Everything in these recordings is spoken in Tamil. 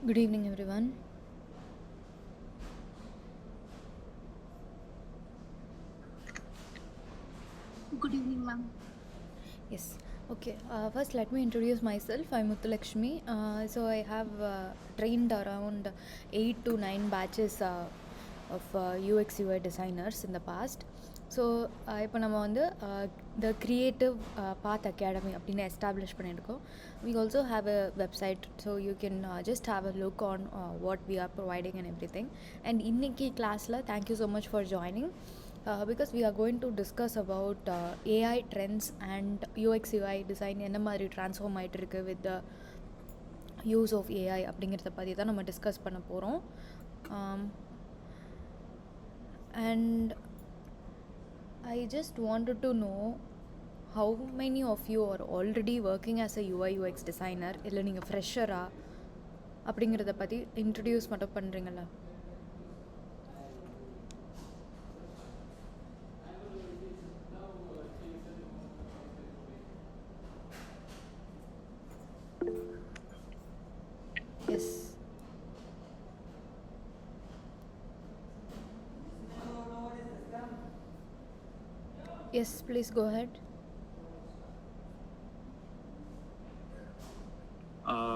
Good evening, everyone. Good evening, ma'am. Yes. Okay. First, let me introduce myself. I'm Muthulakshmi. So I have trained around 8 to 9 batches of UX UI designers in the past. So இப்போ நம்ம வந்து த கிரியேட்டிவ் பாத் அகாடமி அப்படின்னு எஸ்டாப்ளிஷ் பண்ணியிருக்கோம். We also have a website, so you can just have a look on what we are providing and everything. And இன்னைக்கு கிளாஸில் thank you so much for joining. Because we are going to discuss about AI trends and UX UI design என்ன மாதிரி ட்ரான்ஸ்ஃபார்ம் ஆகிட்டு இருக்கு with the use of AI அப்படிங்கிறத பற்றி தான் நம்ம டிஸ்கஸ் பண்ண போகிறோம். And I just wanted to know how many of you are already working as a UI UX designer, இல்லை நீங்கள் ஃப்ரெஷரா அப்படிங்கிறத பற்றி இன்ட்ரடியூஸ் மட்டும் பண்ணுறீங்களா? S. Yes, please go ahead.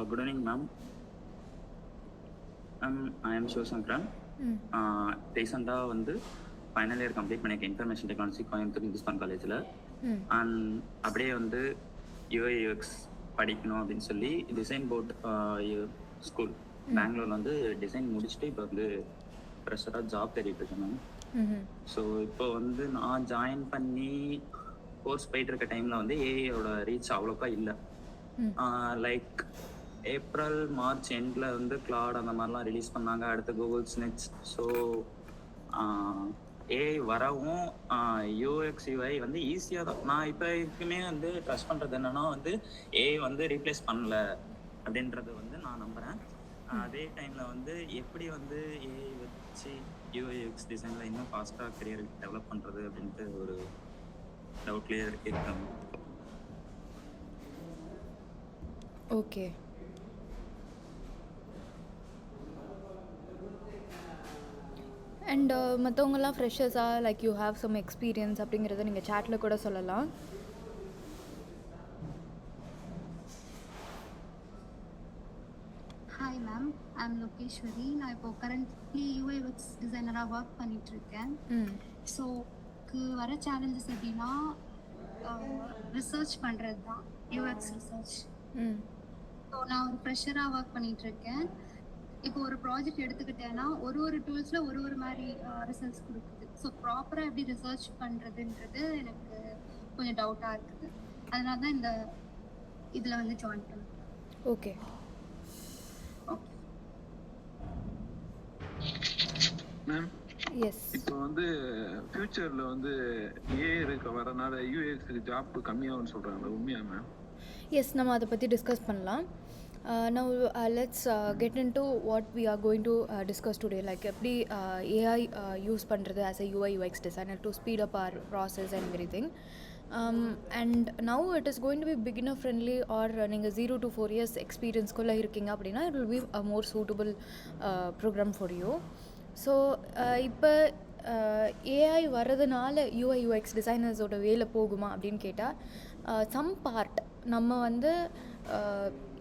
Good evening, ma'am. I am Shivasankaran. ரீசெண்டாக வந்து ஃபைனல் இயர் கம்ப்ளீட் பண்ணியிருக்கேன் இன்ஃபர்மேஷன் டெக்னாலஜி கோயம்புத்தூர் இந்துஸ்தான் காலேஜில். அண்ட் அப்படியே வந்து யூஐ யூஎக்ஸ் படிக்கணும் அப்படின்னு சொல்லி டிசைன் போர்ட் ஸ்கூல் பெங்களூரில் வந்து டிசைன் முடிச்சுட்டு இப்போ வந்து ஃப்ரெஷராக ஜாப் தேடிட்டு இருக்கேன் மேம். ஸோ இப்போ வந்து நான் ஜாயின் பண்ணி கோர்ஸ் போயிட்டு இருக்க டைமில் வந்து ஏஐயோட ரீச் அவ்வளோக்கா இல்லை. லைக் ஏப்ரல் மார்ச் எண்டில் வந்து கிளாட் அந்த மாதிரிலாம் ரிலீஸ் பண்ணாங்க, அடுத்து கூகுள் ஸ்னெட்ஸ். ஸோ ஏஐ வரவும் யூஎக்ஸ் யூஐ வந்து ஈஸியாக தான். நான் இப்போ இதுக்குமே வந்து ட்ரஸ்ட் பண்ணுறது என்னென்னா வந்து ஏஐ வந்து ரீப்ளேஸ் பண்ணல அப்படின்றது வந்து நான் நம்புகிறேன். அதே டைமில் வந்து எப்படி வந்து ஏஐ வச்சு யூஐஎக்ஸ் டிசைனில் இன்னும் ஃபாஸ்ட்டாக கரியர் டெவலப் பண்ணுறது அப்படின்ட்டு ஒரு டவுட்லேயே இருக்கேன். ஓகே. அண்ட் மற்றவங்கெல்லாம் ஃப்ரெஷர்ஸாக like you have some experience அப்படிங்கிறத நீங்கள் சேட்டில் கூட சொல்லலாம். Hi, ma'am. I'm Lokeshwari. நான் இப்போ கரண்ட்லி யூஐ UX டிசைனராக ஒர்க் பண்ணிட்டு இருக்கேன். ஸோ வர சேலஞ்சஸ் எப்படின்னா ரிசர்ச் பண்ணுறது தான், யூஎக்ஸ் ரிசர்ச். ஸோ நான் ஒரு ஃப்ரெஷராக ஒர்க் பண்ணிட்டு இருக்கேன். இப்போ ஒரு ப்ராஜெக்ட் எடுத்துக்கிட்டேன்னா ஒரு டூல்ஸில் ஒரு மாதிரி ரிசல்ட்ஸ் கொடுக்குது. ஸோ ப்ராப்பராக எப்படி ரிசர்ச் பண்ணுறதுன்றது எனக்கு கொஞ்சம் டவுட்டாக இருக்குது. அதனால தான் இந்த இதில் வந்து ஜாயின் பண்ணேன். ஓகே. Ma'am, yes. இப்போ வந்து ஃபியூச்சர்ல வந்து ஏஐ இருக்க வரனால யூஎக்ஸ்க்கு ஜாப் கம்மியாகும்னு சொல்றாங்க, உண்மையா மேம்? எஸ், நம்ம அதை பற்றி டிஸ்கஸ் பண்ணலாம். Now let's get into what we are going to discuss today, like எப்படி AI யூஸ் பண்ணுறது as a UI UX designer to speed up our process and everything. And now it is going to be beginner friendly, or நீங்கள் 0 to 4 years எக்ஸ்பீரியன்ஸ்குள்ளே இருக்கீங்க அப்படின்னா it will be a more suitable program for you. So இப்போ ஏஐ வர்றதுனால யூஐ யூஎக்ஸ் டிசைனர்ஸோட வேலை போகுமா அப்படின்னு கேட்டால் சம் பார்ட் நம்ம வந்து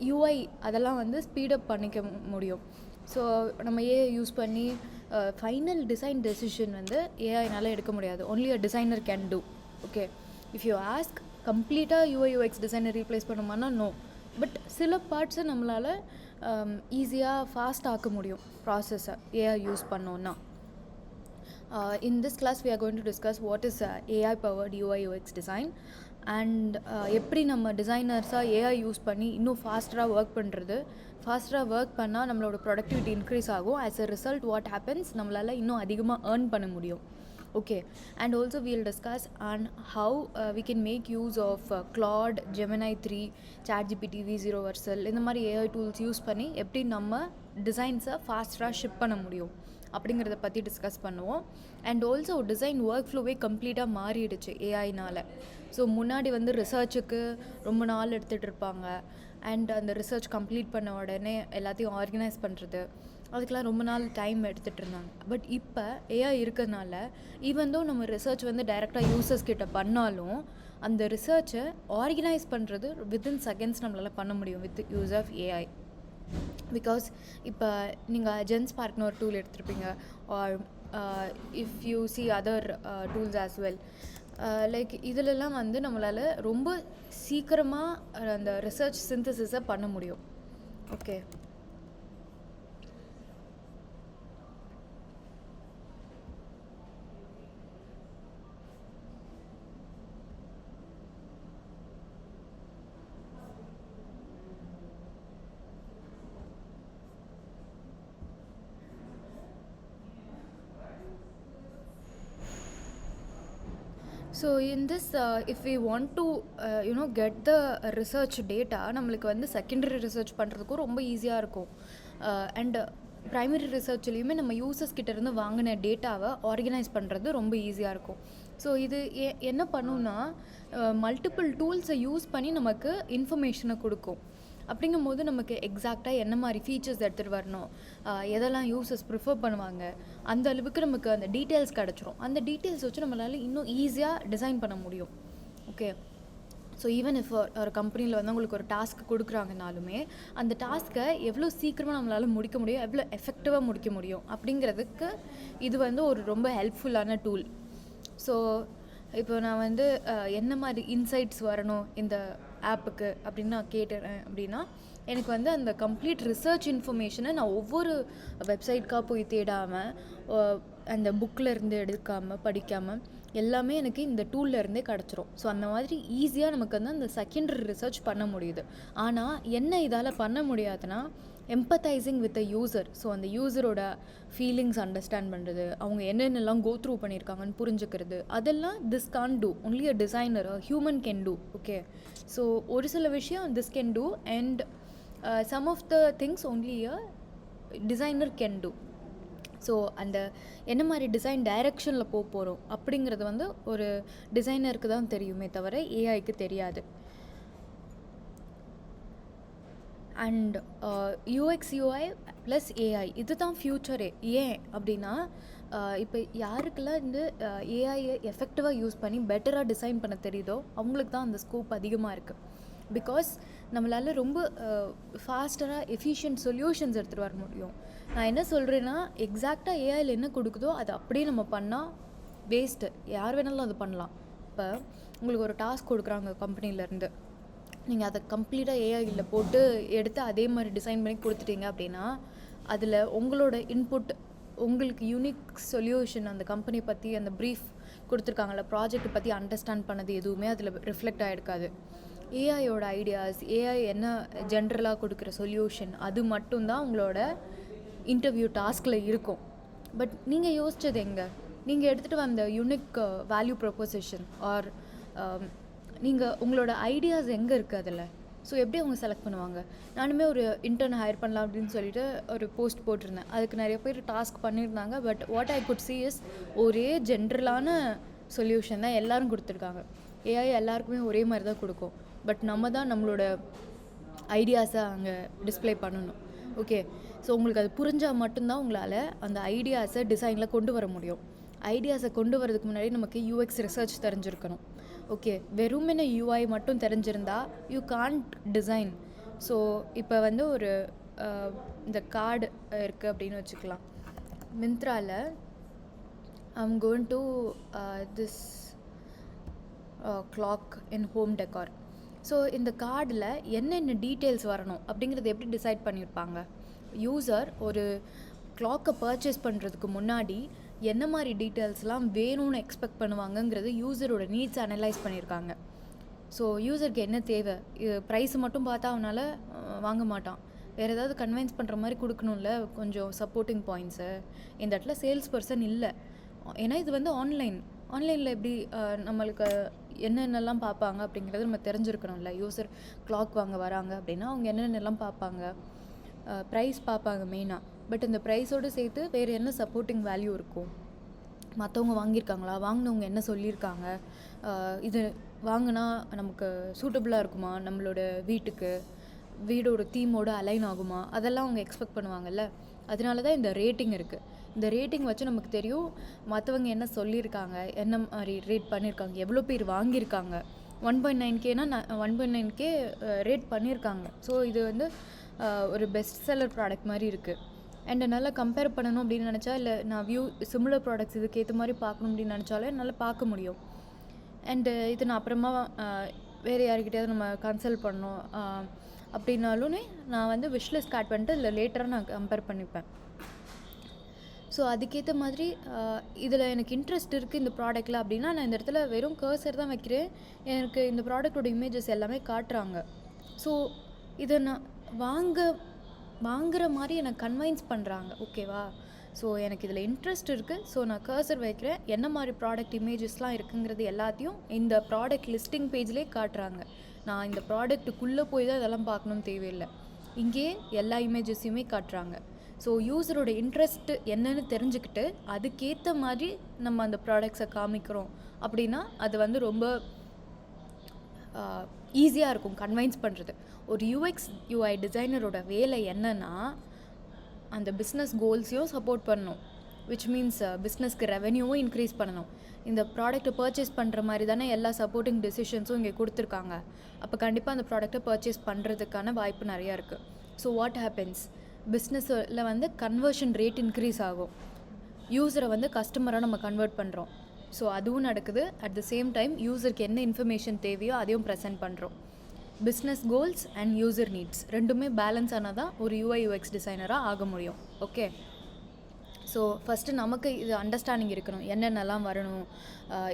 யூஐ அதெல்லாம் வந்து ஸ்பீடப் பண்ணிக்க முடியும். ஸோ நம்ம ஏஐ யூஸ் பண்ணி ஃபைனல் டிசைன் டெசிஷன் வந்து ஏஐனால் எடுக்க முடியாது. Only a designer can do. Okay, if you ask கம்ப்ளீட்டாக யூஐ யூஎக்ஸ் டிசைனர் ரீப்ளேஸ் பண்ணுமானா நோ. பட் சில பார்ட்ஸை நம்மளால் ஈஸியாக ஃபாஸ்ட் ஆக்க முடியும் ப்ராசஸை ஏஐ யூஸ் பண்ணோன்னா. In this class we are going to discuss what is AI powered UI UX design and எப்படி நம்ம டிசைனர்ஸாக ஏஐ யூஸ் பண்ணி இன்னும் ஃபாஸ்டராக ஒர்க் பண்ணுறது. ஃபாஸ்டராக ஒர்க் பண்ணால் நம்மளோட ப்ரொடக்டிவிட்டி இன்க்ரீஸ் ஆகும். As a result what happens, நம்மளால் இன்னும் அதிகமாக ஏர்ன் பண்ண முடியும். Okay, and also we'll discuss on how we can make use of Claude, Gemini 3, ChatGPT, V0 Versal இந்த மாதிரி AI டூல்ஸ் யூஸ் பண்ணி எப்படி நம்ம டிசைன்ஸை ஃபாஸ்டராக ஷிப் பண்ண முடியும் அப்படிங்கிறத பற்றி டிஸ்கஸ் பண்ணுவோம். அண்ட் ஆல்சோ டிசைன் ஒர்க் ஃப்ளோவே கம்ப்ளீட்டாக மாறிடுச்சு ஏஐனால். ஸோ முன்னாடி வந்து ரிசர்ச்சுக்கு ரொம்ப நாள் எடுத்துகிட்டு இருப்பாங்க. அண்ட் அந்த ரிசர்ச் கம்ப்ளீட் பண்ண உடனே எல்லாத்தையும் ஆர்கனைஸ் பண்ணுறது, அதுக்கெலாம் ரொம்ப நாள் டைம் எடுத்துகிட்டு இருந்தாங்க. பட் இப்போ ஏஐ இருக்கிறதுனால ஈவன் தோ நம்ம ரிசர்ச் வந்து டைரெக்டாக யூசர்ஸ் கிட்ட பண்ணாலும் அந்த ரிசர்ச்சை ஆர்கனைஸ் பண்ணுறது வித்தின் செகண்ட்ஸ் நம்மளால் பண்ண முடியும் with use of AI. Because இப்போ நீங்கள் ஜென்ஸ்பார்க்னு ஒரு டூல் எடுத்திருப்பீங்க, or if you see other tools as well. Like இதிலெல்லாம் வந்து நம்மளால் ரொம்ப சீக்கிரமாக அந்த ரிசர்ச் சிந்தசிஸை பண்ண முடியும். Okay, so in this if we want to get the research data, நம்மளுக்கு வந்து செகண்டரி ரிசர்ச் பண்ணுறதுக்கும் ரொம்ப ஈஸியாக இருக்கும். அண்ட் ப்ரைமரி ரிசர்ச்லேயுமே நம்ம யூசர்ஸ் கிட்டேருந்து வாங்கின டேட்டாவை ஆர்கனைஸ் பண்ணுறது ரொம்ப ஈஸியாக இருக்கும். ஸோ இது என்ன பண்ணுன்னா மல்டிபிள் டூல்ஸை யூஸ் பண்ணி நமக்கு இன்ஃபர்மேஷனை கொடுக்கும். அப்படிங்கும்போது நமக்கு எக்ஸாக்டாக என்ன மாதிரி ஃபீச்சர்ஸ் எடுத்துகிட்டு வரணும், எதெல்லாம் யூசர்ஸ் ப்ரிஃபர் பண்ணுவாங்க, அந்த அளவுக்கு நமக்கு அந்த டீட்டெயில்ஸ் கிடச்சிரும். அந்த டீட்டெயில்ஸ் வச்சு நம்மளால் இன்னும் ஈஸியாக டிசைன் பண்ண முடியும். ஓகே, ஸோ ஈவன் இஃப் ஒரு கம்பெனியில் வந்து உங்களுக்கு ஒரு டாஸ்க் கொடுக்குறாங்கனாலுமே அந்த டாஸ்க்கை எவ்வளோ சீக்கிரமாக நம்மளால் முடிக்க முடியும், எவ்வளோ எஃபெக்டிவாக முடிக்க முடியும் அப்படிங்கிறதுக்கு இது வந்து ஒரு ரொம்ப ஹெல்ப்ஃபுல்லான டூல். ஸோ இப்போ நான் வந்து என்ன மாதிரி இன்சைட்ஸ் வரணும் இந்த ஆப்புக்கு அப்படின்னு நான் கேட்டேன் அப்படின்னா, எனக்கு வந்து அந்த கம்ப்ளீட் ரிசர்ச் இன்ஃபர்மேஷனை நான் ஒவ்வொரு வெப்சைட்காக போய் தேடாமல், அந்த புக்கில் இருந்து எடுக்காமல் படிக்காமல் எல்லாமே எனக்கு இந்த டூலில் இருந்தே கிடச்சிரும். ஸோ அந்த மாதிரி ஈஸியாக நமக்கு வந்து அந்த செகண்டரி ரிசர்ச் பண்ண முடியுது. ஆனால் என்ன இதால் பண்ண முடியாதுன்னா, empathising with a user. So அந்த யூசரோட ஃபீலிங்ஸ் அண்டர்ஸ்டாண்ட் பண்ணுறது, அவங்க என்னென்னலாம் கோ த்ரூ பண்ணியிருக்காங்கன்னு புரிஞ்சுக்கிறது, அதெல்லாம் this can't do. Only a designer, a human can do. Okay, so ஒரு சில விஷயம் this can do and some of the things only a designer can do. So அந்த என்ன மாதிரி டிசைன் டைரெக்ஷனில் போகிறோம் அப்படிங்கிறது வந்து ஒரு டிசைனருக்கு தான் தெரியுமே தவிர ஏஐக்கு தெரியாது. And UX UI plus AI இது தான் ஃப்யூச்சரே. ஏன் அப்படின்னா, இப்போ யாருக்கெல்லாம் வந்து ஏஐயை எஃபெக்டிவாக யூஸ் பண்ணி பெட்டராக டிசைன் பண்ண தெரியுதோ அவங்களுக்கு தான் அந்த ஸ்கோப் அதிகமாக இருக்குது. பிகாஸ் நம்மளால் ரொம்ப ஃபாஸ்டராக எஃபிஷியன்ட் சொல்யூஷன்ஸ் எடுத்துகிட்டு வர முடியும். நான் என்ன சொல்கிறேன்னா, எக்ஸாக்டாக ஏஐயில் என்ன கொடுக்குதோ அதை அப்படியே நம்ம பண்ணால் வேஸ்ட்டு. யார் வேணாலும் அது பண்ணலாம். இப்போ உங்களுக்கு ஒரு டாஸ்க் கொடுக்குறாங்க கம்பெனிலேருந்து, நீங்கள் அதை கம்ப்ளீட்டாக ஏஐயில் போட்டு எடுத்து அதே மாதிரி டிசைன் பண்ணி கொடுத்துட்டீங்க அப்படின்னா, அதில் உங்களோட இன்புட், உங்களுக்கு யூனிக் சொல்யூஷன், அந்த கம்பெனி பற்றி அந்த ப்ரீஃப் கொடுத்துருக்காங்கல்ல, ப்ராஜெக்ட் பற்றி அண்டர்ஸ்டாண்ட் பண்ணது எதுவுமே அதில் ரிஃப்ளெக்ட் ஆகிருக்காது. ஏஐயோட ஐடியாஸ், ஏஐ என்ன ஜென்ரலாக கொடுக்குற சொல்யூஷன், அது மட்டும்தான் உங்களோட இன்டர்வியூ டாஸ்கில் இருக்கும். பட் நீங்கள் யோசித்தது எங்கே? நீங்கள் எடுத்துகிட்டு வந்த யூனிக் வேல்யூ ப்ரொப்போசிஷன் ஆர் நீங்கள் உங்களோட ஐடியாஸ் எங்கே இருக்குது அதில்? ஸோ எப்படி அவங்க செலக்ட் பண்ணுவாங்க? நானுமே ஒரு இன்டர்ன் ஹையர் பண்ணலாம் அப்படின்னு சொல்லிட்டு ஒரு போஸ்ட் போட்டிருந்தேன். அதுக்கு நிறைய பேர் டாஸ்க் பண்ணியிருந்தாங்க. But what I could see is, ஒரே ஜென்ரலான சொல்யூஷன் தான் எல்லோரும் கொடுத்துருக்காங்க. ஏஐ எல்லாருக்குமே ஒரே மாதிரி தான் கொடுக்கும். பட் நம்ம தான் நம்மளோட ஐடியாஸை அங்கே டிஸ்பிளே பண்ணணும். ஓகே, ஸோ உங்களுக்கு அது புரிஞ்சால் மட்டும்தான் உங்களால் அந்த ஐடியாஸை டிசைனில் கொண்டு வர முடியும். ஐடியாஸை கொண்டு வரதுக்கு முன்னாடி நமக்கு யூஎக்ஸ் ரிசர்ச் தெரிஞ்சிருக்கணும். ஓகே, வெறுமனே யூஐ மட்டும் தெரிஞ்சிருந்தா யூ கான்ட் டிசைன். ஸோ இப்போ வந்து ஒரு இந்த கார்டு இருக்குது அப்படின்னு வச்சுக்கலாம். மிந்த்ராவில் I'm going to this clock in home decor. So இந்த கார்டில் என்னென்ன டீட்டெயில்ஸ் வரணும் அப்படிங்கிறத எப்படி டிசைட் பண்ணியிருப்பாங்க? யூசர் ஒரு கிளாக்கை பர்ச்சேஸ் பண்ணுறதுக்கு முன்னாடி என்ன மாதிரி டீட்டெயில்ஸ்லாம் வேணும்னு எக்ஸ்பெக்ட் பண்ணுவாங்கங்கிறது யூசரோட நீட்ஸ் அனலைஸ் பண்ணியிருக்காங்க. ஸோ யூசருக்கு என்ன தேவை, ப்ரைஸ் மட்டும் பார்த்தா அவனால் வாங்க மாட்டான். வேறு ஏதாவது கன்வின்ஸ் பண்ணுற மாதிரி கொடுக்கணும்ல, கொஞ்சம் சப்போர்ட்டிங் பாயிண்ட்ஸு. இந்த இடத்துல சேல்ஸ் பர்சன் இல்லை. ஏன்னா இது வந்து ஆன்லைனில் எப்படி நம்மளுக்கு என்னென்னலாம் பார்ப்பாங்க அப்படிங்கிறது நம்ம தெரிஞ்சிருக்கணும்ல. யூசர் கிளாக் வாங்க வராங்க அப்படின்னா அவங்க என்னென்னலாம் பார்ப்பாங்க, ப்ரைஸ் பார்ப்பாங்க மெயினாக. பட் இந்த ப்ரைஸோடு சேர்த்து வேறு என்ன சப்போர்ட்டிங் வேல்யூ இருக்கும், மற்றவங்க வாங்கியிருக்காங்களா, வாங்கினவங்க என்ன சொல்லியிருக்காங்க, இது வாங்கினா நமக்கு சூட்டபுளாக இருக்குமா நம்மளோட வீட்டுக்கு, வீடோட தீமோட அலைன் ஆகுமா, அதெல்லாம் அவங்க எக்ஸ்பெக்ட் பண்ணுவாங்கல்ல. அதனால தான் இந்த ரேட்டிங் இருக்குது. இந்த ரேட்டிங் வச்சு நமக்கு தெரியும் மற்றவங்க என்ன சொல்லியிருக்காங்க, என்ன மாதிரி ரேட் பண்ணியிருக்காங்க, எவ்வளோ பேர் வாங்கியிருக்காங்க. 1.9Kனா 1.9K ரேட் பண்ணியிருக்காங்க. ஸோ இது வந்து ஒரு பெஸ்ட் செல்லர் ப்ராடக்ட் மாதிரி இருக்குது. அண்ட் என்னால் கம்பேர் பண்ணணும் அப்படின்னு நினச்சா, இல்லை நான் சிமிலர் ப்ராடக்ட்ஸ் இதுக்கு ஏற்ற மாதிரி பார்க்கணும் அப்படின்னு நினச்சாலே என்னால் பார்க்க முடியும். அண்டு இது நான் அப்புறமா வேறு யார்கிட்டயாவது நம்ம கன்சல்ட் பண்ணோம் அப்படின்னாலும் நான் வந்து விஷ்லிஸ்ட் ஆட் பண்ணிட்டு இல்லை லேட்டராக நான் கம்பேர் பண்ணிப்பேன். ஸோ அதுக்கேற்ற மாதிரி இதில் எனக்கு இன்ட்ரெஸ்ட் இருக்குது இந்த ப்ராடக்ட்டில் அப்படின்னா, நான் இந்த இடத்துல வெறும் கர்சர் தான் வைக்கிறேன், எனக்கு இந்த ப்ராடக்டோட இமேஜஸ் எல்லாமே காட்டுறாங்க. ஸோ இதை நான் வாங்குகிற மாதிரி எனக்கு கன்வின்ஸ் பண்ணுறாங்க, ஓகேவா. ஸோ எனக்கு இதில் இன்ட்ரெஸ்ட் இருக்குது, ஸோ நான் கர்சர் வைக்கிறேன், என்ன மாதிரி ப்ராடக்ட் இமேஜஸ்லாம் இருக்குங்கிறது எல்லாத்தையும் இந்த ப்ராடக்ட் லிஸ்டிங் பேஜ்லேயே காட்டுறாங்க. நான் இந்த ப்ராடக்ட்டுக்குள்ளே போய் தான் இதெல்லாம் பார்க்கணுன்னு தேவையில்லை, இங்கேயே எல்லா இமேஜஸையுமே காட்டுறாங்க. ஸோ யூஸரோட இன்ட்ரெஸ்ட்டு என்னன்னு தெரிஞ்சுக்கிட்டு அதுக்கேற்ற மாதிரி நம்ம அந்த ப்ராடக்ட்ஸை காமிக்கிறோம் அப்படின்னா அது வந்து ரொம்ப ஈஸியாக இருக்கும் கன்வின்ஸ் பண்ணுறது. ஒரு யூஎக்ஸ் யூஐ டிசைனரோட வேலை என்னன்னா, அந்த பிஸ்னஸ் கோல்ஸையும் சப்போர்ட் பண்ணணும், விச் மீன்ஸ் பிஸ்னஸ்க்கு ரெவென்யூவும் இன்க்ரீஸ் பண்ணணும். இந்த ப்ராடக்ட்டை பர்ச்சேஸ் பண்ணுற மாதிரி தானே எல்லா சப்போர்ட்டிங் டெசிஷன்ஸும் இங்கே கொடுத்துருக்காங்க. அப்போ கண்டிப்பாக அந்த ப்ராடக்ட்டை பர்ச்சேஸ் பண்ணுறதுக்கான வாய்ப்பு நிறையா இருக்குது. ஸோ வாட் ஹேப்பன்ஸ், பிஸ்னஸில் வந்து கன்வர்ஷன் ரேட் இன்க்ரீஸ் ஆகும், யூஸரை வந்து கஸ்டமராக நம்ம கன்வெர்ட் பண்ணுறோம். ஸோ அதுவும் நடக்குது. அட் த சேம் டைம் யூஸருக்கு என்ன இன்ஃபர்மேஷன் தேவையோ அதையும் ப்ரெசென்ட் பண்ணுறோம். Business goals and user needs ரெண்டுமே பேலன்ஸ் ஆனால் தான் ஒரு யூஐ யூஎக்ஸ் டிசைனராக ஆக முடியும். ஓகே, ஸோ ஃபஸ்ட்டு நமக்கு இது அண்டர்ஸ்டாண்டிங் இருக்கணும், என்னென்னலாம் வரணும்.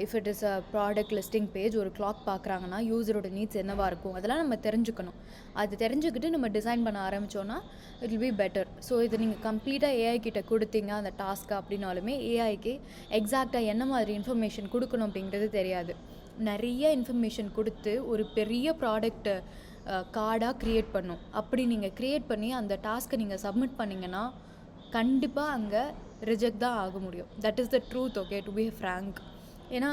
If it is a product listing page, ஒரு கிளாக் பார்க்குறாங்கன்னா யூஸரோட நீட்ஸ் என்னவாக இருக்கும் அதெல்லாம் நம்ம தெரிஞ்சுக்கணும். அது தெரிஞ்சுக்கிட்டு நம்ம டிசைன் பண்ண ஆரம்பித்தோன்னா it will be better. So இது நீங்கள் கம்ப்ளீட்டாக ஏஐ கிட்ட கொடுத்தீங்க அந்த டாஸ்க்கு அப்படின்னாலுமே ஏஐக்கு எக்ஸாக்டாக என்ன மாதிரி இன்ஃபர்மேஷன் கொடுக்கணும் அப்படிங்கிறது தெரியாது. நிறைய இன்ஃபர்மேஷன் கொடுத்து ஒரு பெரிய ப்ராடக்ட் கார்டாக க்ரியேட் பண்ணும். அப்படி நீங்கள் க்ரியேட் பண்ணி அந்த டாஸ்க்கை நீங்கள் சப்மிட் பண்ணிங்கன்னா கண்டிப்பாக அங்கே ரிஜெக்ட் தான் ஆக முடியும். That is the truth. Okay, to be frank. ஏன்னா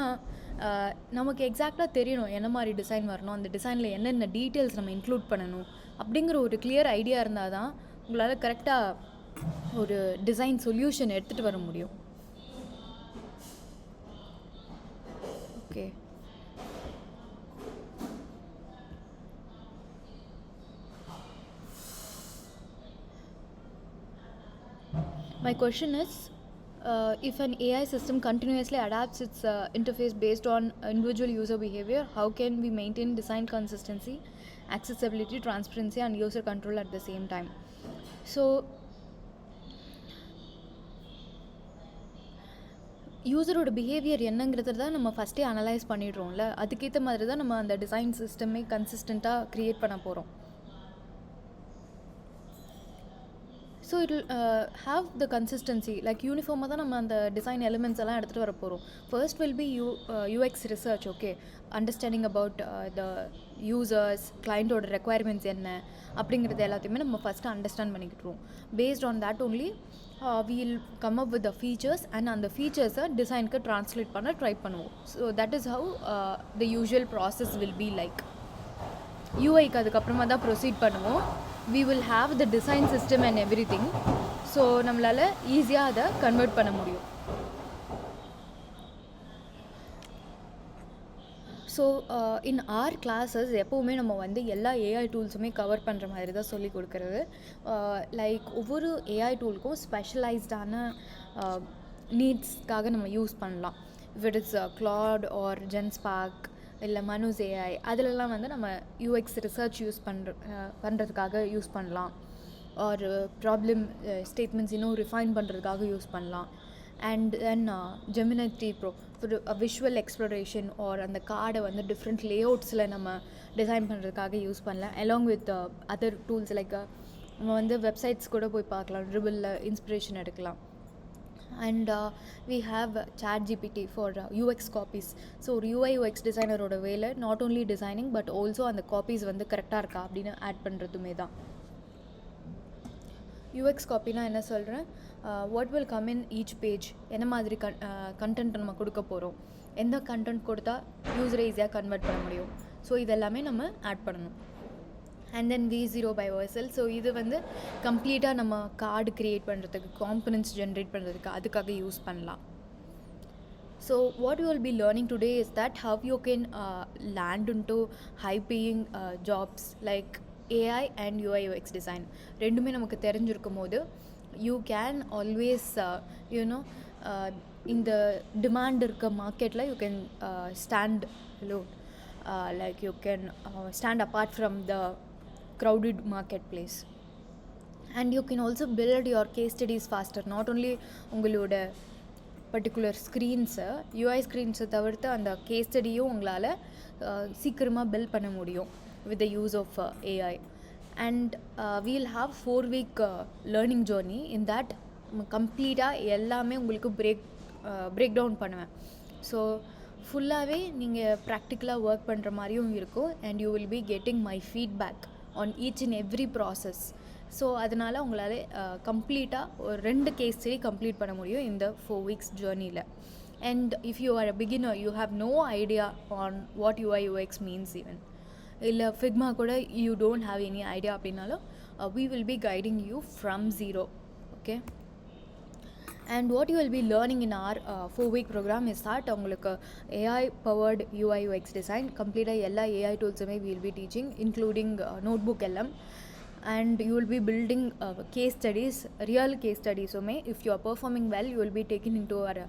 நமக்கு எக்ஸாக்டாக தெரியணும் என்ன மாதிரி டிசைன் வரணும், அந்த டிசைனில் என்னென்ன டீட்டெயில்ஸ் நம்ம இன்க்ளூட் பண்ணணும் அப்படிங்கிற ஒரு கிளியர் ஐடியா இருந்தால் தான் உங்களால் கரெக்டாக ஒரு டிசைன் சொல்யூஷன் எடுத்துகிட்டு வர முடியும். Okay, my question is, if an AI system continuously adapts its interface based on individual user behavior, how can we maintain design consistency, accessibility, transparency and user control at the same time? So யூஸரோட பிஹேவியர் என்னங்கிறத தான் நம்ம ஃபஸ்ட்டே அனலைஸ் பண்ணிடுறோம்ல, அதுக்கேற்ற மாதிரி தான் நம்ம அந்த டிசைன் சிஸ்டமே கன்சிஸ்டண்ட்டாக க்ரியேட் பண்ண போகிறோம். So it will have the consistency, like யூனிஃபார்மாக தான் நம்ம அந்த டிசைன் எலிமெண்ட்ஸ் எல்லாம் எடுத்துகிட்டு வர போகிறோம். First will be UX research. Okay, understanding about the users, கிளைண்ட்டோட ரெக்குவயர்மெண்ட்ஸ் என்ன அப்படிங்கிறது எல்லாத்தையுமே நம்ம ஃபஸ்ட்டு அண்டர்ஸ்டாண்ட் பண்ணிக்கிட்டுருவோம். Based on that only we'll come up with the features and அந்த ஃபீச்சர்ஸை டிசைனுக்கு ட்ரான்ஸ்லேட் பண்ண ட்ரை பண்ணுவோம். So that is how the usual process will be like. யூஐக்கு அதுக்கப்புறமா தான் ப்ரொசீட் பண்ணுவோம். we will have the design system and everything. So நம்மளால் ஈஸியாக அதை கன்வெர்ட் பண்ண முடியும். ஸோ இன் ஆர் கிளாஸஸ் எப்போவுமே நம்ம வந்து எல்லா ஏஐ டூல்ஸுமே கவர் பண்ணுற மாதிரி தான் சொல்லி கொடுக்குறது. லைக் ஒவ்வொரு ஏஐ டூலுக்கும் ஸ்பெஷலைஸ்டான நீட்ஸ்க்காக நம்ம யூஸ் பண்ணலாம். If it is Claude or Genspark இல்லை மனுஸ் ஏஐ, அதிலெல்லாம் வந்து நம்ம யூஎக்ஸ் ரிசர்ச் பண்ணுறதுக்காக யூஸ் பண்ணலாம். ஒரு ப்ராப்ளம் ஸ்டேட்மெண்ட்ஸ் இன்னும் ரிஃபைன் பண்ணுறதுக்காக யூஸ் பண்ணலாம். அண்ட் தென் ஜெமினி 3 ப்ரோ ஒரு விஷுவல் எக்ஸ்ப்ளோரேஷன் ஆர் அந்த கார்டை வந்து டிஃப்ரெண்ட் லேஅவுட்ஸில் நம்ம டிசைன் பண்ணுறதுக்காக யூஸ் பண்ணலாம். Along with other tools like நம்ம வந்து வெப்சைட்ஸ் கூட போய் பார்க்கலாம், ட்ரிபிளில் இன்ஸ்பிரேஷன் எடுக்கலாம். And we have ChatGPT for UX copies. So ஒரு UI UX டிசைனரோட வேலை not only designing but also அந்த காப்பீஸ் வந்து கரெக்டாக இருக்கா அப்படின்னு ஆட் பண்ணுறதுமே தான். யூஎக்ஸ் காப்பினா என்ன சொல்கிறேன், what will come in each page, என்ன மாதிரி கண்டென்ட் நம்ம கொடுக்க போகிறோம், எந்த கண்டென்ட் கொடுத்தா யூஸரை ஈஸியாக கன்வெர்ட் பண்ண முடியும். ஸோ இதெல்லாமே நம்ம ஆட் பண்ணணும். And then V0 by Vercel. So இது வந்து கம்ப்ளீட்டாக நம்ம கார்டு க்ரியேட் பண்ணுறதுக்கு, காம்பனன்ட்ஸ் ஜென்ரேட் பண்ணுறதுக்கு அதுக்காக யூஸ் பண்ணலாம். So what you will be learning today is that how you can land into high paying jobs like AI and UI UX design. ரெண்டுமே நமக்கு தெரிஞ்சிருக்கும் போது you can always in the demand இருக்க மார்க்கெட்டில் you can stand alone, like you can stand apart from the crowded marketplace. And you can also build your case studies faster. Not only உங்களோட பர்டிகுலர் ஸ்க்ரீன்ஸை, யூஐ ஸ்க்ரீன்ஸை தவிர்த்து அந்த கேஸ் ஸ்டடியும் உங்களால் சீக்கிரமாக பில்ட் பண்ண முடியும் with the use of AI. And we'll have 4-week learning journey. In that கம்ப்ளீட்டாக எல்லாமே உங்களுக்கு பிரேக் டவுன் பண்ணுவேன். ஸோ ஃபுல்லாகவே நீங்கள் ப்ராக்டிக்கலாக ஒர்க் பண்ணுற மாதிரியும் இருக்கும். And you will be getting my feedback on each and every process. So அதனால் உங்களால் கம்ப்ளீட்டாக ஒரு 2 கேஸ் ஸ்டடி கம்ப்ளீட் பண்ண முடியும் இந்த 4 weeks ஜேர்னியில். And if you are a beginner, you have no idea on what UI UX means, even இல்லை ஃபிக்மா கூட you don't have any idea அப்படின்னாலும் we will be guiding you from zero. Okay, and what you will be learning in our 4-week program is that உங்களுக்கு AI powered UI UX design கம்ப்ளீட்டாக எல்லா AI டூல்ஸுமே we will be teaching, including notebook LM. And you will be building case studies, real case studies. So if you are performing well, you will be taken into our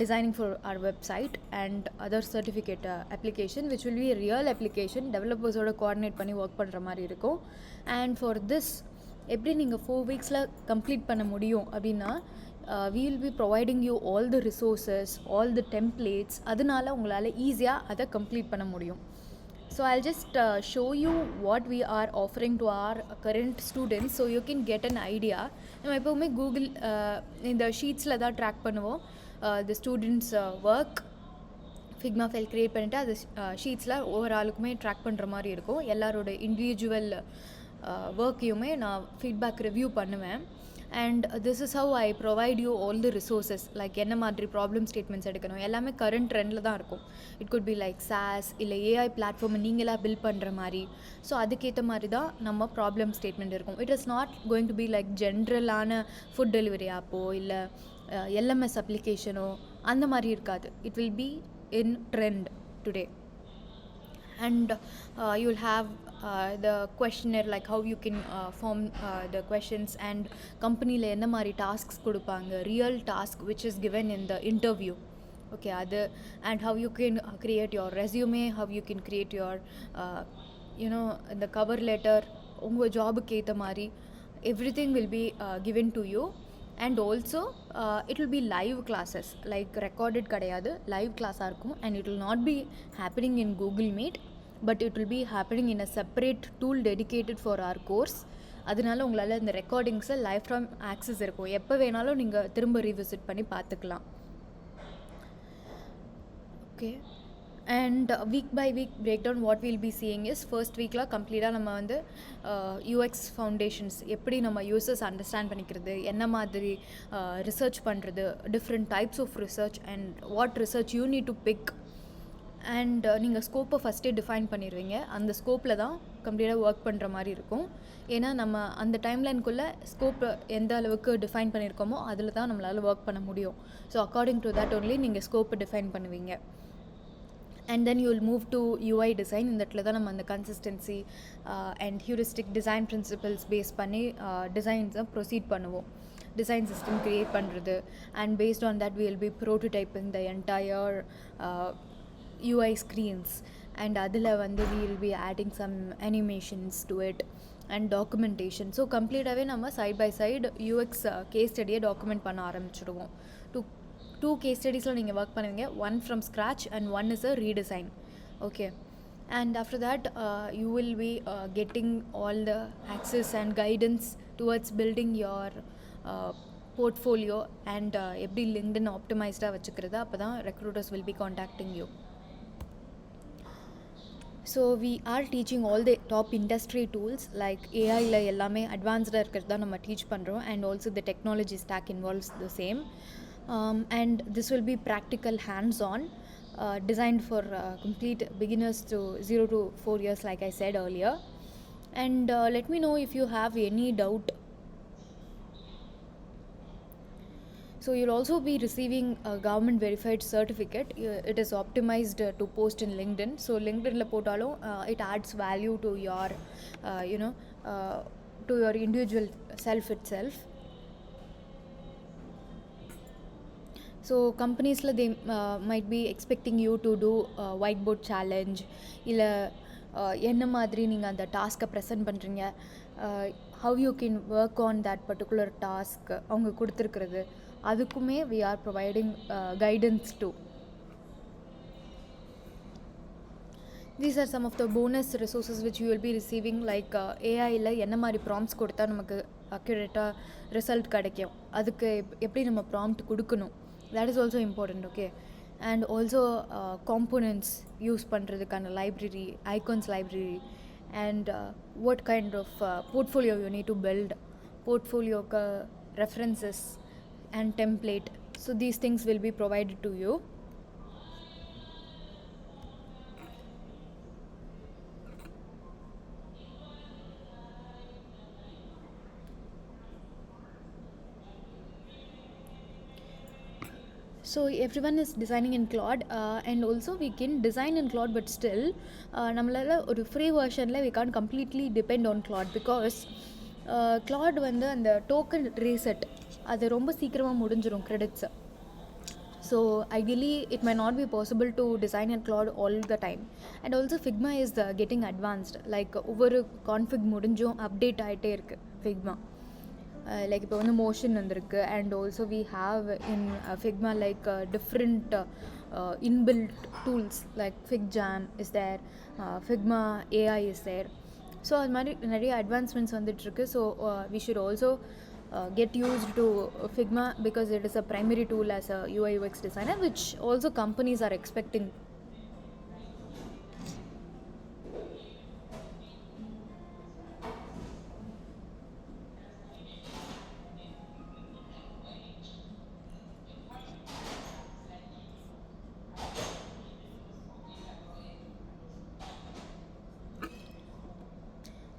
designing for our website and other certificate application, which will be a real application. Developers oda coordinate பண்ணி work பண்ணுற மாதிரி இருக்கும். And for this எப்படி நீங்கள் 4 weeksல கம்ப்ளீட் பண்ண முடியும் அப்படின்னா, we will be providing you all the resources, all the templates. அதனால உங்களால் ஈஸியாக அதை கம்ப்ளீட் பண்ண முடியும். So I'll just show you what we are offering to our current students so you can get an idea. நம்ம எப்போவுமே கூகுள் இந்த ஷீட்ஸில் தான் ட்ராக் பண்ணுவோம் the students work. Figma file create பண்ணிவிட்டு அது ஷீட்ஸில் ஒவ்வொரு ஆளுக்குமே ட்ராக் பண்ணுற மாதிரி இருக்கும். எல்லாரோட இண்டிவிஜுவல் ஒர்க்கையுமே நான் ஃபீட்பேக் ரிவ்யூ பண்ணுவேன். And this is how I provide you all the resources. Like என்ன மாதிரி ப்ராப்ளம் ஸ்டேட்மெண்ட்ஸ் எடுக்கணும், எல்லாமே கரண்ட் ட்ரெண்டில் தான் இருக்கும். It could be like SaaS இல்லை AI பிளாட்ஃபார்மை நீங்களாக பில்ட் பண்ணுற மாதிரி. ஸோ அதுக்கேற்ற மாதிரி தான் நம்ம ப்ராப்ளம் ஸ்டேட்மெண்ட் இருக்கும். It is not going to be like ஜென்ரலான ஃபுட் டெலிவரி ஆப்போ இல்லை LMS அப்ளிகேஷனோ அந்த மாதிரி இருக்காது. It will be in trend today. And you'll have the questionnaire, like how you can form the questions, and company la enna mari tasks kodupanga, real task which is given in the interview. Okay, and how you can create your resume, how you can create your the cover letter unga job ku eta mari everything will be given to you. And also it will be live classes, like recorded kadayadu, live class ah irukum. And it will not be happening in Google Meet, but it will be happening in a separate tool dedicated for our course. அதனால உங்களால் இந்த ரெக்கார்டிங்ஸை லைஃப் டைம் ஆக்சஸ் இருக்கும். எப்போ வேணாலும் நீங்கள் திரும்ப ரீவிசிட் பண்ணி பார்த்துக்கலாம். Okay, and week by week break down what will be seeing is, first வீக்கில் கம்ப்ளீட்டாக நம்ம வந்து யூஎக்ஸ் ஃபவுண்டேஷன்ஸ் எப்படி நம்ம யூசர்ஸ் அண்டர்ஸ்டாண்ட் பண்ணிக்கிறது, என்ன மாதிரி ரிசர்ச் பண்ணுறது, different types of research and what research you need to pick. And நீங்கள் ஸ்கோப்பை ஃபஸ்ட்டே டிஃபைன் பண்ணிடுவீங்க. அந்த ஸ்கோப்பில் தான் கம்ப்ளீட்டாக ஒர்க் பண்ணுற மாதிரி இருக்கும். ஏன்னா நம்ம அந்த டைம்லைனுக்குள்ளே ஸ்கோப்பை எந்த அளவுக்கு டிஃபைன் பண்ணியிருக்கோமோ அதில் தான் நம்மளால் ஒர்க் பண்ண முடியும். So according to that only நீங்கள் ஸ்கோப்பை டிஃபைன் பண்ணுவீங்க. And then you will move to UI design. இந்த இடத்துல தான் நம்ம அந்த consistency and heuristic design principles base பண்ணி டிசைன்ஸை ப்ரொசீட் பண்ணுவோம். டிசைன் சிஸ்டம் க்ரியேட் பண்ணுறது, and based on that we will be prototyping the entire UI screens. And அதில் வந்து we will be adding some animations to it and documentation. So கம்ப்ளீட்டாகவே நம்ம side by side UX case ஸ்டடியை டாக்குமெண்ட் பண்ண ஆரம்பிச்சிடுவோம். டூ கேஸ் ஸ்டடீஸில் நீங்கள் ஒர்க் பண்ணுவீங்க. One from scratch and one is a redesign. Okay, and after that you will be getting all the access and guidance towards building your portfolio and எப்படி லிங்க்டின் ஆப்டிமைஸ்டாக வச்சுக்கிறது. அப்போ தான் recruiters will be contacting you. So we are teaching all the top industry tools like AIல எல்லாமே அட்வான்ஸ்டாக இருக்கிறது தான் நம்ம டீச் பண்ணுறோம். And also the technology stack involves the same. And this will be practical hands-on. designed for complete beginners to 0 to 4 years, like I said earlier. And let me know if you have any doubt. So you'll also be receiving a government verified certificate. It is optimized to post in LinkedIn. So LinkedIn la potalum it adds value to your to your individual self itself. So companies they might be expecting you to do a whiteboard challenge, இல்லை என்ன மாதிரி நீங்கள் அந்த டாஸ்க்கை ப்ரெசென்ட் பண்ணுறீங்க, how you can work on that particular task அவங்க கொடுத்துருக்கிறது, அதுக்குமே we are providing guidance too. These are some of the bonus resources which you will be receiving, like AI-ல என்ன மாதிரி ப்ராம்ப்ட்ஸ் கொடுத்தா நமக்கு அக்யூரேட்டாக ரிசல்ட் கிடைக்கும், அதுக்கு எப்படி நம்ம ப்ராம்ப்ட் கொடுக்கணும், that is also important. Okay, and also components use பண்ணுறதுக்கான library, icons library, and what kind of portfolio you need to build, portfolio references and template. So these things will be provided to you. So everyone is designing in Claude, and also we can design in Claude, but still நம்மளால ஒரு free வெர்ஷனில் we can't completely depend on Claude, because Claude வந்து அந்த டோக்கன் ரீசெட் அது ரொம்ப சீக்கிரமாக முடிஞ்சிடும் கிரெடிட்ஸை. So ideally it might not be possible to design in Claude all the time. And also Figma is getting advanced, like ஒவ்வொரு கான்ஃபிக் முடிஞ்சும் அப்டேட் ஆகிட்டே இருக்குது Figma. Like இப்போ வந்து மோஷன் வந்திருக்கு, and also we have in Figma like different inbuilt tools like FigJam is there, Figma AI is there. So அது மாதிரி நிறைய அட்வான்ஸ்மெண்ட்ஸ் வந்துட்டுருக்கு. So we should also get used to Figma, because it is a primary tool as a UI UX designer, which also companies are expecting.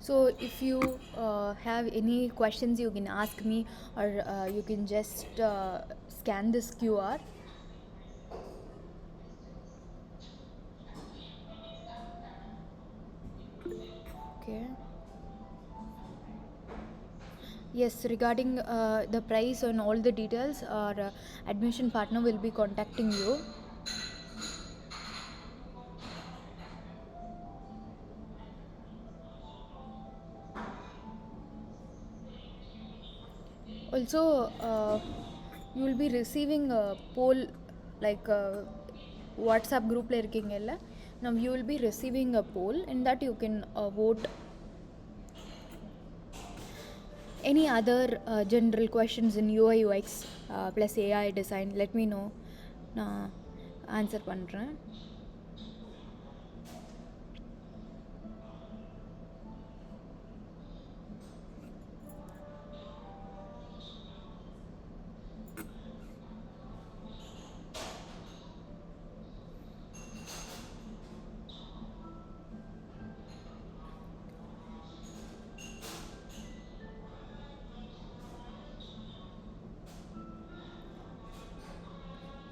So if you have any questions, you can ask me, or you can just scan this QR. Okay. Yes, regarding the price and all the details, our admission partner will be contacting you. Also you will be receiving a poll, like WhatsApp group la irkingella. Now you will be receiving a poll, in that you can vote any other general questions in UI UX plus AI design. Let me know, na answer பண்றேன்.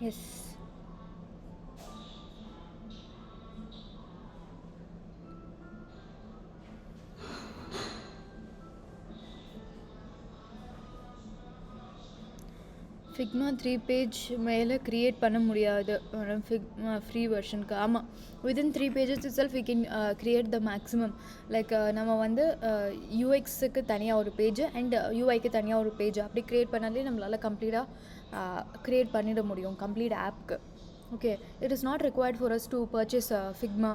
Yes. ஃபிக்மா 3 பேஜ் மேலே க்ரியேட் பண்ண முடியாது ஃபிக்மா ஃப்ரீ வெர்ஷனுக்கு. ஆமாம், within 3 pages itself we can create the maximum. Like நம்ம வந்து யூஎக்ஸுக்கு தனியாக ஒரு பேஜ் அண்ட் யூஐக்கு தனியாக ஒரு பேஜ் அப்படி க்ரியேட் பண்ணாலே நம்மளால் கம்ப்ளீட்டாக க்ரியேட் பண்ணிட முடியும் கம்ப்ளீட் ஆப்க்கு. Okay, it is not required for us to purchase Figma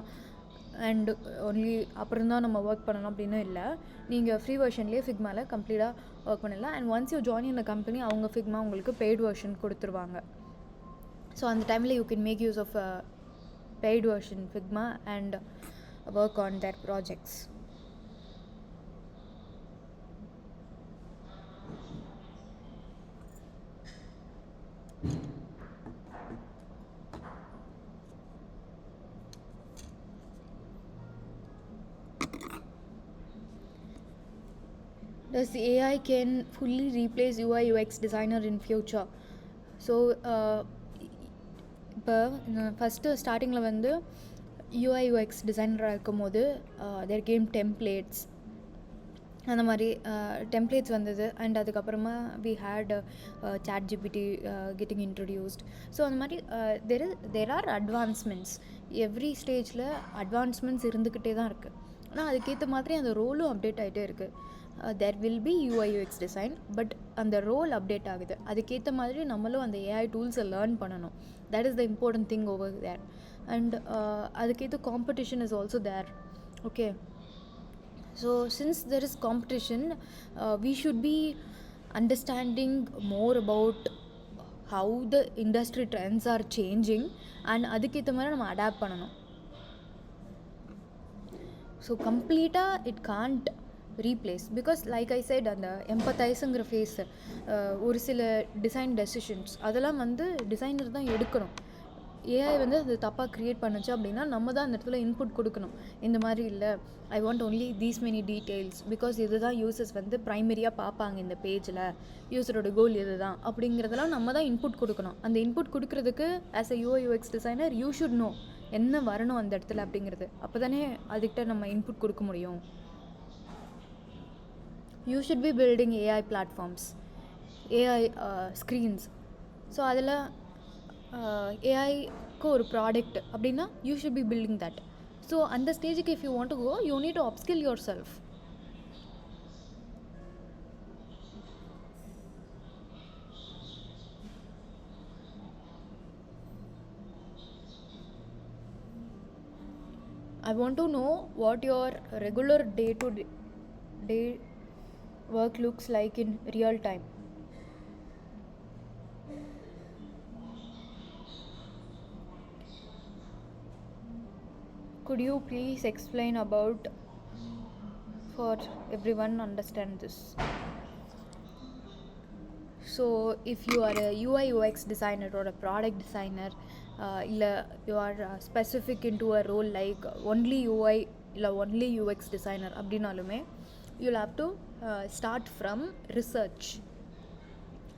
and only அப்புறம் தான் நம்ம ஒர்க் பண்ணணும் அப்படின்னு இல்லை. நீங்கள் ஃப்ரீ வெர்ஷன்லேயே ஃபிக்மாவில் கம்ப்ளீட்டாக ஒர்க் பண்ணலாம். அண்ட் ஒன்ஸ் யூ ஜாயின் இந்த கம்பெனி, அவங்க ஃபிக்மா உங்களுக்கு பெய்ட் வெர்ஷன் கொடுத்துருவாங்க. ஸோ அந்த டைமில் you can make use of paid version Figma and work on that projects. does AI can fully replace UI UX designer in future? So இப்போ ஃபஸ்ட்டு ஸ்டார்டிங்கில் வந்து UI UX டிசைனராக இருக்கும் போது தேர் கேம் டெம்ப்ளேட்ஸ் அந்த மாதிரி டெம்ப்ளேட்ஸ் வந்தது. அண்ட் அதுக்கப்புறமா we had ChatGPT getting introduced. So அந்த மாதிரி தேர் ஆர் அட்வான்ஸ்மெண்ட்ஸ். எவ்ரி ஸ்டேஜில் அட்வான்ஸ்மெண்ட்ஸ் இருந்துக்கிட்டே தான் இருக்குது. ஆனால் அதுக்கேற்ற மாதிரி அந்த ரோலும் அப்டேட் ஆகிட்டே இருக்குது. There will be UI UX design, but அந்த ரோல் அப்டேட் ஆகுது. அதுக்கேற்ற மாதிரி நம்மளும் அந்த AI டூல்ஸை லேர்ன் பண்ணணும். That is the important thing over there. And அதுக்கேற்ற competition is also there. Okay, so since there is competition, we should be understanding more about how the industry trends are changing, and அதுக்கேற்ற மாதிரி நம்ம அடாப்ட் பண்ணணும். ஸோ கம்ப்ளீட்டாக it can't replace, because like I said அந்த எம்பத்தைஸுங்கிற ஃபேஸு ஒரு சில டிசைன் டெசிஷன்ஸ் அதெல்லாம் வந்து டிசைனர் தான் எடுக்கணும். ஏஐ வந்து அது தப்பாக க்ரியேட் பண்ணுச்சு அப்படின்னா நம்ம தான் அந்த இடத்துல இன்புட் கொடுக்கணும். இந்த மாதிரி இல்லை, I want only these many details, because இதுதான் யூசர்ஸ் வந்து ப்ரைமரியாக பார்ப்பாங்க இந்த பேஜில், யூசரோட கோல் இது தான் அப்படிங்கிறதெல்லாம் நம்ம தான் இன்புட் கொடுக்கணும். அந்த இன்புட் கொடுக்கறதுக்கு as a UI UX designer you should know என்ன வரணும் அந்த இடத்துல அப்படிங்கிறது. அப்போ தானே அதுக்கிட்ட நம்ம இன்புட் கொடுக்க முடியும். You should be building AI platforms, AI screens. So அதில் ஏஐக்கு ஒரு ப்ராடக்ட் அப்படின்னா you should be building that. So அந்த ஸ்டேஜுக்கு if you want to go, you need to upskill yourself. I want to know what your regular day-to-day work looks like in real time. Could you please explain about for everyone understand this? So if you are a UI UX designer or a product designer, illa you are specific into a role like only UI illa only UX designer அப்படினாலுமே you'll have to start from research.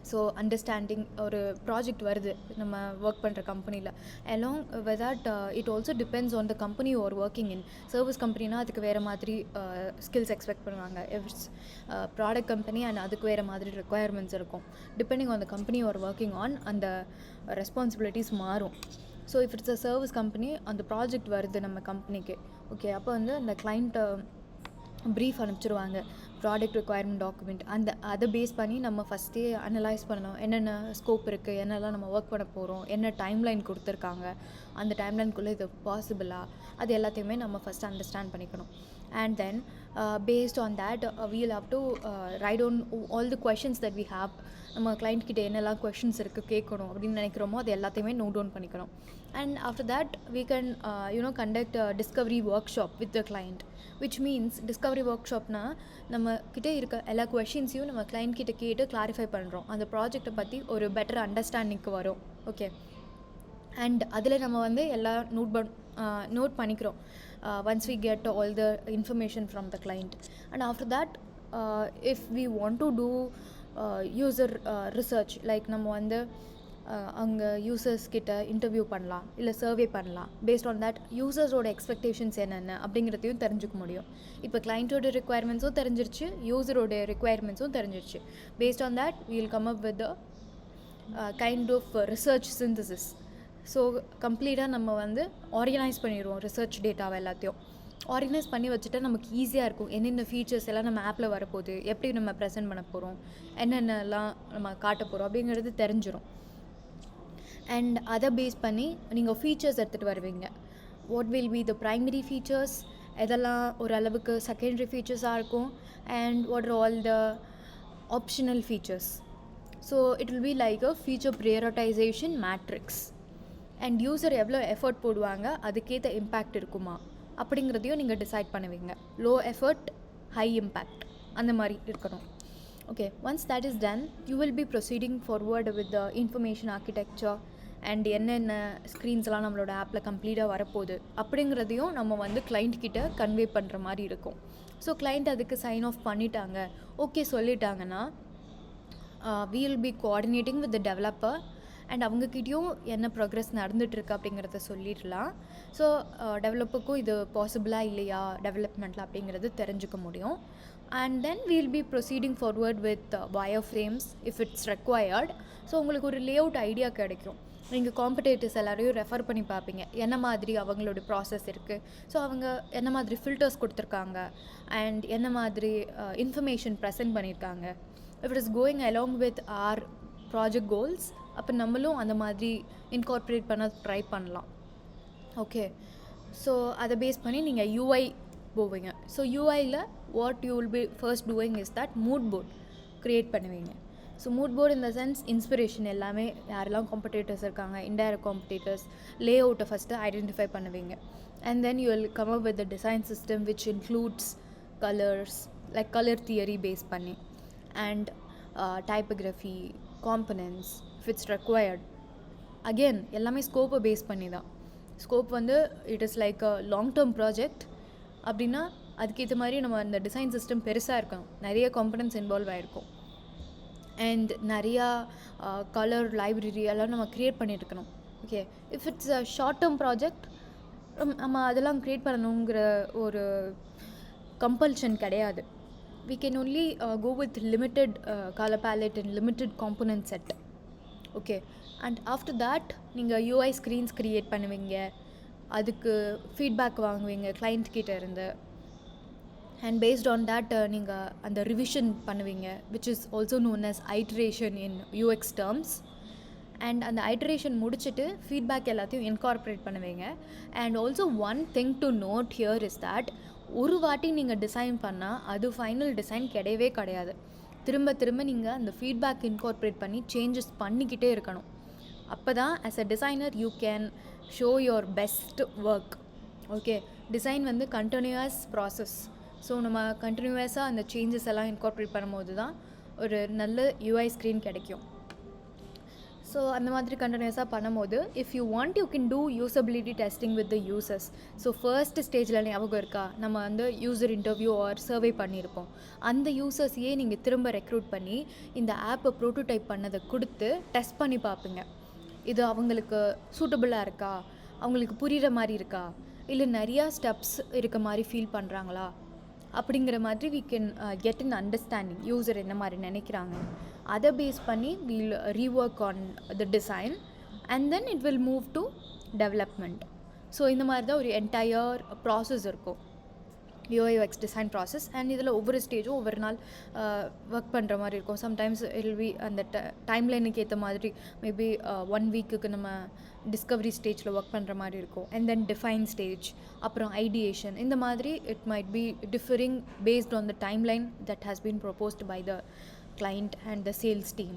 So understanding ஒரு ப்ராஜெக்ட் வருது நம்ம ஒர்க் பண்ணுற கம்பெனியில், along with that it also depends on the company you are working in. Service கம்பெனினா அதுக்கு வேறு மாதிரி ஸ்கில்ஸ் எக்ஸ்பெக்ட் பண்ணுவாங்க. இட்ஸ் ப்ராடக்ட் கம்பெனி அண்ட் அதுக்கு வேறு மாதிரி ரெக்குயர்மெண்ட்ஸ் இருக்கும். Depending on the company you are working on அந்த ரெஸ்பான்சிபிலிட்டிஸ் மாறும். So if it's a service company, அந்த ப்ராஜெக்ட் வருது நம்ம கம்பெனிக்கு, ஓகே, அப்போ வந்து அந்த கிளைண்ட்டை ப்ரீஃப் அனுப்பிச்சிருவாங்க, ப்ராடக்ட் ரெக்குயர்மெண்ட் டாக்குமெண்ட். அதை பேஸ் பண்ணி நம்ம ஃபஸ்ட்டே அனலைஸ் பண்ணணும், என்னென்ன ஸ்கோப் இருக்குது, என்னெல்லாம் நம்ம ஒர்க் பண்ண போகிறோம், என்ன டைம்லைன் கொடுத்துருக்காங்க, அந்த டைம்லைனுக்குள்ளே இது பாசிபிளா, அது எல்லாத்தையுமே நம்ம ஃபஸ்ட்டு அண்டர்ஸ்டாண்ட் பண்ணிக்கணும். And then based on that we'll have to write on all the questions that we have. நம்ம கிளைண்ட் கிட்ட என்னெல்லாம் கொஷின்ஸ் இருக்குது கேட்கணும் அப்படின்னு நினைக்கிறோமோ அது எல்லாத்தையுமே நோட் டவுன் பண்ணிக்கணும். And after that we can conduct a discovery workshop with the client, which means discovery workshopனா நம்ம கிட்டே இருக்க எல்லா கொஷின்ஸையும் நம்ம கிளைண்ட் கிட்ட கேட்டு கிளாரிஃபை பண்ணுறோம். அந்த ப்ராஜெக்டை பற்றி ஒரு பெட்டர் அண்டர்ஸ்டாண்டிங்க்கு வரும். ஓகே, அண்ட் அதில் நம்ம வந்து எல்லாம் நோட் பண்ணிக்கிறோம் once we get all the information from the client. And after that if we want to do user research, like நம்ம வந்து அங்கே யூசர்ஸ் கிட்ட இன்டர்வியூ பண்ணலாம், இல்லை சர்வே பண்ணலாம். பேஸ்ட் ஆன் தட் யூசர்ஸோட எக்ஸ்பெக்டேஷன்ஸ் என்னென்ன அப்படிங்கிறதையும் தெரிஞ்சுக்க முடியும். இப்போ கிளைண்ட்டோட ரெக்குயர்மெண்ட்ஸும் தெரிஞ்சிருச்சு, யூசரோட ரெக்குயர்மெண்ட்ஸும் தெரிஞ்சிருச்சு. Paste on that we will come up with the kind of research synthesis. So கம்ப்ளீட்டாக நம்ம வந்து ஆர்கனைஸ் பண்ணிடுவோம் ரிசர்ச் டேட்டாவை எல்லாத்தையும். ஆர்கனைஸ் பண்ணி வச்சுட்டா நமக்கு ஈஸியாக இருக்கும். என்னென்ன ஃபீச்சர்ஸ் எல்லாம் நம்ம ஆப்பில் வரப்போகுது, எப்படி நம்ம ப்ரெசென்ட் பண்ண போகிறோம், என்னென்னலாம் நம்ம காட்ட போகிறோம் அப்படிங்கிறது தெரிஞ்சிடும். அண்ட் அதை பேஸ் பண்ணி நீங்கள் ஃபீச்சர்ஸ் எடுத்துகிட்டு வருவீங்க. What will be the primary features, எதெல்லாம் ஓரளவுக்கு செகண்டரி ஃபீச்சர்ஸாக இருக்கும், and what are all the optional features. So it will be like a feature prioritisation matrix. And user எவ்வளோ எஃபர்ட் போடுவாங்க, அதுக்கேற்ற இம்பேக்ட் இருக்குமா அப்படிங்கிறதையும் நீங்கள் டிசைட் பண்ணுவீங்க. லோ எஃபர்ட் ஹை இம்பேக்ட் அந்த மாதிரி இருக்கணும். Okay, once that is done, you will be proceeding forward with the information architecture and என்னென்ன ஸ்க்ரீன்ஸ்லாம் நம்மளோட ஆப்பில் கம்ப்ளீட்டாக வரப்போகுது அப்படிங்கிறதையும் நம்ம வந்து கிளைண்ட் கிட்ட கன்வே பண்ணுற மாதிரி இருக்கும். ஸோ கிளைண்ட் அதுக்கு சைன் ஆஃப் பண்ணிட்டாங்க, ஓகே சொல்லிட்டாங்கன்னா we'll be coordinating with the developer and அவங்கக்கிட்டேயும் என்ன ப்ரோக்ரஸ் நடந்துகிட்ருக்கு அப்படிங்கிறத சொல்லிடலாம். ஸோ டெவலப்பருக்கும் இது பாசிபிளாக இல்லையா டெவலப்மெண்ட்டில் அப்படிங்கிறது தெரிஞ்சுக்க முடியும். And then we'll be proceeding forward with wire frames if it's required. So உங்களுக்கு ஒரு லேஅவுட் ஐடியா கிடைக்கும். நீங்கள் காம்படேட்டர்ஸ் எல்லாரையும் ரெஃபர் பண்ணி பார்ப்பீங்க, என்ன மாதிரி அவங்களோட ப்ராசஸ் இருக்குது, ஸோ அவங்க என்ன மாதிரி ஃபில்டர்ஸ் கொடுத்துருக்காங்க அண்ட் என்ன மாதிரி இன்ஃபர்மேஷன் ப்ரெசென்ட் பண்ணியிருக்காங்க. If it is going along with our project goals, அப்போ நம்மளும் அந்த மாதிரி இன்கார்ப்ரேட் பண்ண ட்ரை பண்ணலாம். ஓகே, ஸோ அதை பேஸ் பண்ணி நீங்கள் யூஐ போவீங்க. ஸோ யூஐயில் what you will be first doing is that mood board create பண்ணுவீங்க. So mood board in the sense inspiration எல்லாமே யாரெல்லாம் காம்படேட்டர்ஸ் இருக்காங்க, இன்டைரக்ட் காம்படேட்டர்ஸ், லே அவுட்டை ஃபஸ்ட்டு ஐடென்டிஃபை பண்ணுவீங்க. And then you will come up with the design system which includes colours, like colour theory base பண்ணி, and typography, components if it's required. Again எல்லாமே ஸ்கோப்பை பேஸ் பண்ணி தான். ஸ்கோப் வந்து it is like a long term project அப்படின்னா அதுக்கேற்ற மாதிரி நம்ம அந்த டிசைன் சிஸ்டம் பெருசாக இருக்கணும், நிறைய காம்பனன்ட்ஸ் இன்வால்வ் ஆகிருக்கும், அண்ட் நிறையா கலர் லைப்ரரி எல்லாம் நம்ம க்ரியேட் பண்ணியிருக்கணும். Okay, if it's a short term project நம்ம அதெல்லாம் க்ரியேட் பண்ணணுங்கிற ஒரு கம்பல்ஷன் கிடையாது. we can only go with limited color palette and limited component set. Okay, and after that நீங்கள் யூஐ ஸ்க்ரீன்ஸ் க்ரியேட் பண்ணுவீங்க, அதுக்கு ஃபீட்பேக் வாங்குவீங்க கிளைண்ட் கிட்டே இருந்து, அண்ட் பேஸ்ட் ஆன் தேட் நீங்கள் அந்த ரிவிஷன் பண்ணுவீங்க which is also known as iteration in UX terms. And அந்த ஐட்ரேஷன் முடிச்சுட்டு ஃபீட்பேக் எல்லாத்தையும் இன்கார்பரேட் பண்ணுவீங்க. And also one thing to note here is that ஒரு வாட்டி நீங்கள் டிசைன் பண்ணால் அது ஃபைனல் டிசைன் கிடையவே கிடையாது. திரும்ப திரும்ப நீங்கள் அந்த ஃபீட்பேக் இன்கார்பரேட் பண்ணி சேஞ்சஸ் பண்ணிக்கிட்டே இருக்கணும். அப்போ தான் as a designer you can show your best work. Okay, design வந்து கண்டினியூஸ் ப்ராசஸ். ஸோ நம்ம கண்டினியூஸாக அந்த சேஞ்சஸ் எல்லாம் இன்கார்பரேட் பண்ணும்போது தான் ஒரு நல்ல யூஐ ஸ்க்ரீன் கிடைக்கும். ஸோ அந்த மாதிரி கண்டினியூஸாக பண்ணும்போது if you want you can do usability testing with the users. So first ஸ்டேஜில் ஞாபகம் இருக்கா, நம்ம வந்து யூசர் இன்டர்வியூ ஆர் சர்வே பண்ணியிருப்போம். அந்த யூசர்ஸையே நீங்கள் திரும்ப ரெக்ரூட் பண்ணி இந்த ஆப்பை ப்ரோட்டோடைப் பண்ணதை கொடுத்து டெஸ்ட் பண்ணி பார்ப்பீங்க. இது அவங்களுக்கு சூட்டபுளாக இருக்கா, அவங்களுக்கு புரிகிற மாதிரி இருக்கா, இல்லை நிறையா ஸ்டெப்ஸ் இருக்க மாதிரி ஃபீல் பண்ணுறாங்களா அப்படிங்கிற மாதிரி we can get an understanding user என்ன மாதிரி நினைக்கிறாங்க. அதை பேஸ் பண்ணி we'll rework on the design and then it will move to development. So இந்த மாதிரி தான் ஒரு என்டையர் ப்ராசஸ் இருக்கும், UIUX டிசைன் ப்ராசஸ். அண்ட் இதில் ஒவ்வொரு ஸ்டேஜும் ஒவ்வொரு நாள் ஒர்க் பண்ணுற மாதிரி இருக்கும். சம்டைம்ஸ் இட் வில் பி அந்த டைம்லைனுக்கு ஏற்ற மாதிரி மேபி 1 வீக்குக்கு நம்ம டிஸ்கவரி ஸ்டேஜில் ஒர்க் பண்ணுற மாதிரி இருக்கும். அண்ட் தென் டிஃபைன் ஸ்டேஜ், அப்புறம் ஐடியேஷன், இந்த மாதிரி it might be differing based on the timeline that has been proposed by the client and the sales team.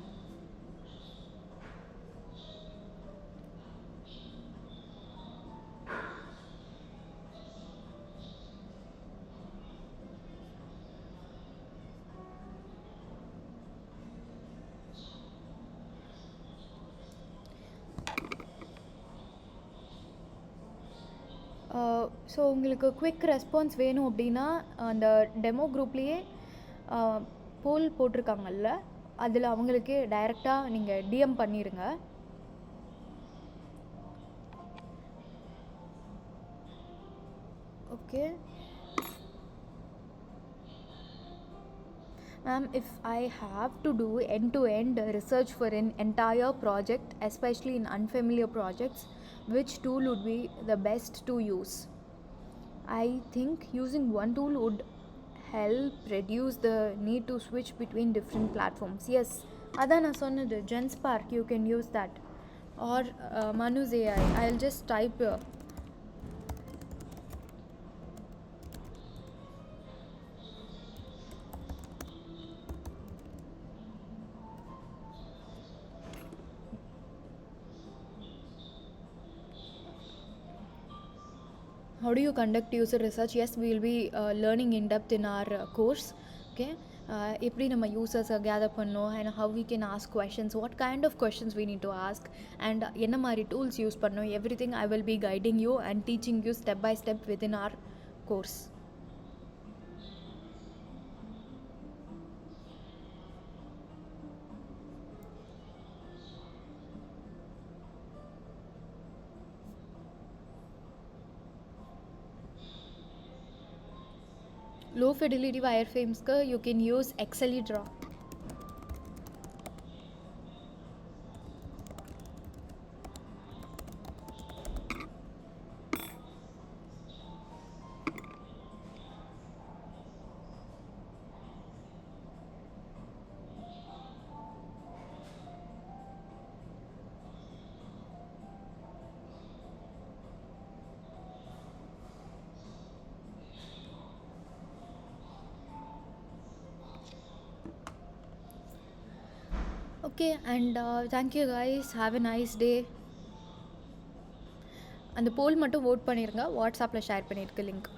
So உங்களுக்கு குவிக் ரெஸ்பான்ஸ் வேணும் அப்படின்னா அந்த டெமோ குரூப்லேயே போல் போட்டிருக்காங்கல்ல, அதில் அவங்களுக்கு டைரெக்டாக நீங்கள் டிஎம் பண்ணிடுங்க. Okay ma'am, if I have to do end-to-end research for an entire project, especially in unfamiliar projects, which tool would be the best to use? I think using one tool would help reduce the need to switch between different platforms. Yes, அதான் நான் சொன்னது, GenSpark, you can use that, or Manu's AI. I'll just type here. How do you conduct user research? Yes, we will be learning in depth in our course. Okay, எப்படி நம்ம யூசர்ஸை கேதர் பண்ணணும் and how we can ask questions, what kind of questions we need to ask and என்ன மாதிரி டூல்ஸ் யூஸ் பண்ணணும், everything I will be guiding you and teaching you step by step within our course. Low fidelity wireframes ka you can use XLE Draw. Okay, and thank you guys, have a nice day. அந்த போல் மட்டும் vote பண்ணிருங்க, வாட்ஸ்அப்பில் ஷேர் பண்ணியிருக்கு லிங்க்.